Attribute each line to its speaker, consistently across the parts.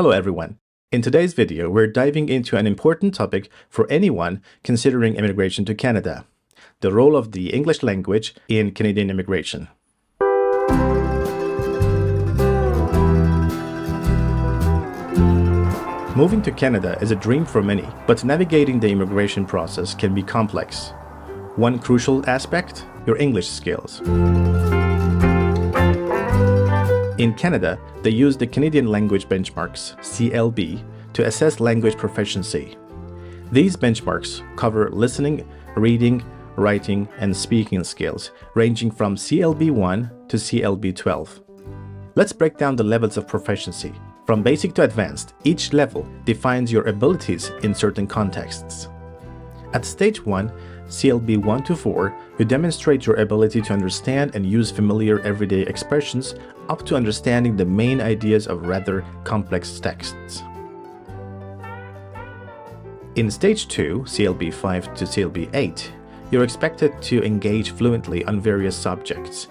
Speaker 1: Hello everyone. In today's video, we're diving into an important topic for anyone considering immigration to Canada: the role of the English language in Canadian immigration. Moving to Canada is a dream for many, but navigating the immigration process can be complex. One crucial aspect: your English skills. In Canada, they use the Canadian Language Benchmarks, CLB, to assess language proficiency. These benchmarks cover listening, reading, writing, and speaking skills, ranging from CLB 1 to CLB 12. Let's break down the levels of proficiency. From basic to advanced, each level defines your abilities in certain contexts. At stage 1, CLB 1 to 4, you demonstrate your ability to understand and use familiar everyday expressions up to understanding the main ideas of rather complex texts. In stage 2, CLB 5 to CLB 8, you're expected to engage fluently on various subjects.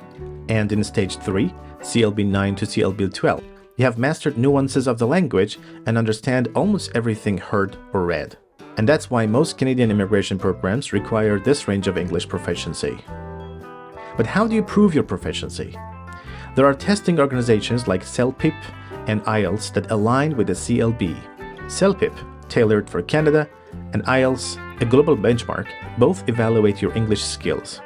Speaker 1: And in stage 3, CLB 9 to CLB 12, you have mastered nuances of the language and understand almost everything heard or read. And that's why most Canadian immigration programs require this range of English proficiency. But how do you prove your proficiency? There are testing organizations like CELPIP and IELTS that align with the CLB. CELPIP, tailored for Canada, and IELTS, a global benchmark, both evaluate your English skills.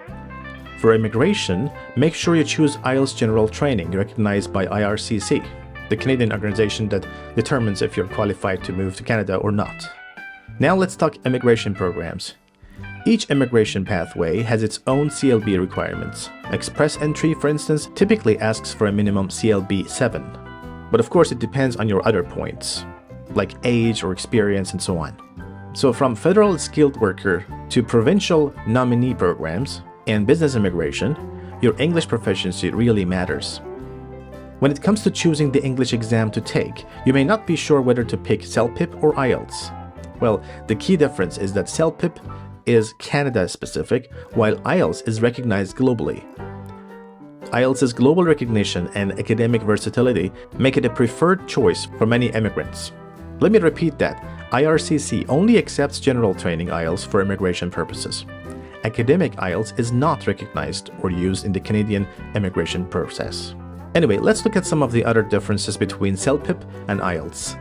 Speaker 1: For immigration, make sure you choose IELTS General Training, recognized by IRCC, the Canadian organization that determines if you're qualified to move to Canada or not. Now let's talk immigration programs. Each immigration pathway has its own CLB requirements. Express entry, for instance, typically asks for a minimum CLB 7. But of course it depends on your other points, like age or experience and so on. So from federal skilled worker to provincial nominee programs and business immigration, your English proficiency really matters. When it comes to choosing the English exam to take, you may not be sure whether to pick CELPIP or IELTS. Well, the key difference is that CELPIP is Canada-specific, while IELTS is recognized globally. IELTS's global recognition and academic versatility make it a preferred choice for many immigrants. Let me repeat that. IRCC only accepts general training IELTS for immigration purposes. Academic IELTS is not recognized or used in the Canadian immigration process. Anyway, let's look at some of the other differences between CELPIP and IELTS.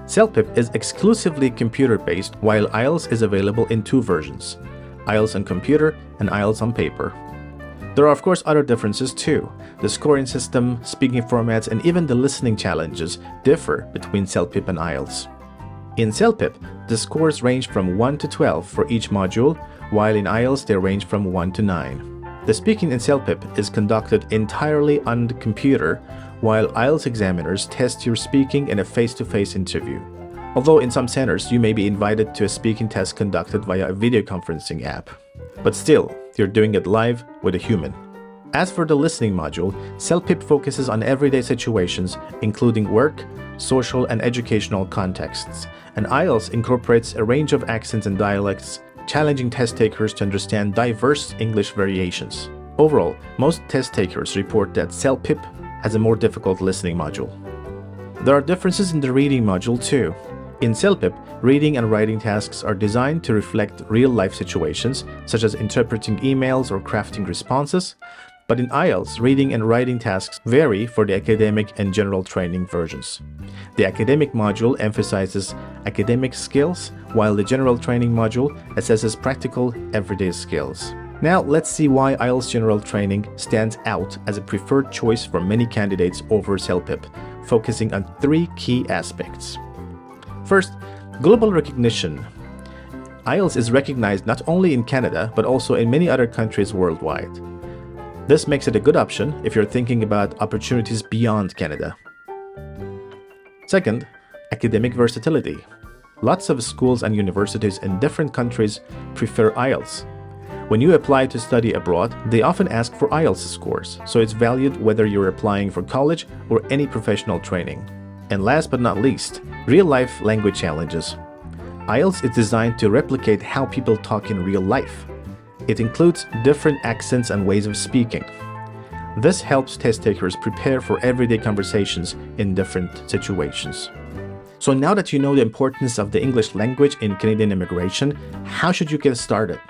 Speaker 1: CELPIP is exclusively computer-based, while IELTS is available in two versions: IELTS on computer and IELTS on paper. There are of course other differences too. The scoring system, speaking formats, and even the listening challenges differ between CELPIP and IELTS. In CELPIP, the scores range from 1 to 12 for each module, while in IELTS they range from 1 to 9. The speaking in CELPIP is conducted entirely on the computer, while IELTS examiners test your speaking in a face-to-face interview. Although in some centers you may be invited to a speaking test conducted via a video conferencing app. But still, you're doing it live with a human. As for the listening module, CELPIP focuses on everyday situations, including work, social, and educational contexts, and IELTS incorporates a range of accents and dialects, challenging test takers to understand diverse English variations. Overall, most test takers report that CELPIP has a more difficult listening module. There are differences in the reading module too. In CELPIP, reading and writing tasks are designed to reflect real-life situations, such as interpreting emails or crafting responses, but in IELTS, reading and writing tasks vary for the academic and general training versions. The academic module emphasizes academic skills, while the general training module assesses practical, everyday skills. Now let's see why IELTS General Training stands out as a preferred choice for many candidates over CELPIP, focusing on three key aspects. First, global recognition. IELTS is recognized not only in Canada, but also in many other countries worldwide. This makes it a good option if you're thinking about opportunities beyond Canada. Second, academic versatility. Lots of schools and universities in different countries prefer IELTS. When you apply to study abroad, they often ask for IELTS scores, so it's valued whether you're applying for college or any professional training. And last but not least, real-life language challenges. IELTS is designed to replicate how people talk in real life. It includes different accents and ways of speaking. This helps test takers prepare for everyday conversations in different situations. So now that you know the importance of the English language in Canadian immigration, how should you get started?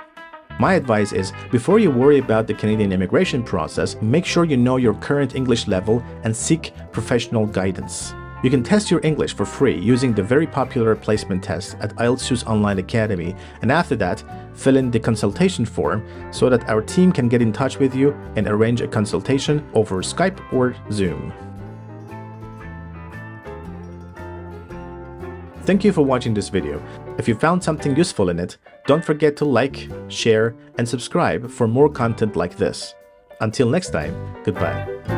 Speaker 1: My advice is, before you worry about the Canadian immigration process, make sure you know your current English level and seek professional guidance. You can test your English for free using the very popular placement test at IELTS Online Academy, and after that, fill in the consultation form so that our team can get in touch with you and arrange a consultation over Skype or Zoom. Thank you for watching this video. If you found something useful in it, don't forget to like, share, and subscribe for more content like this. Until next time, goodbye.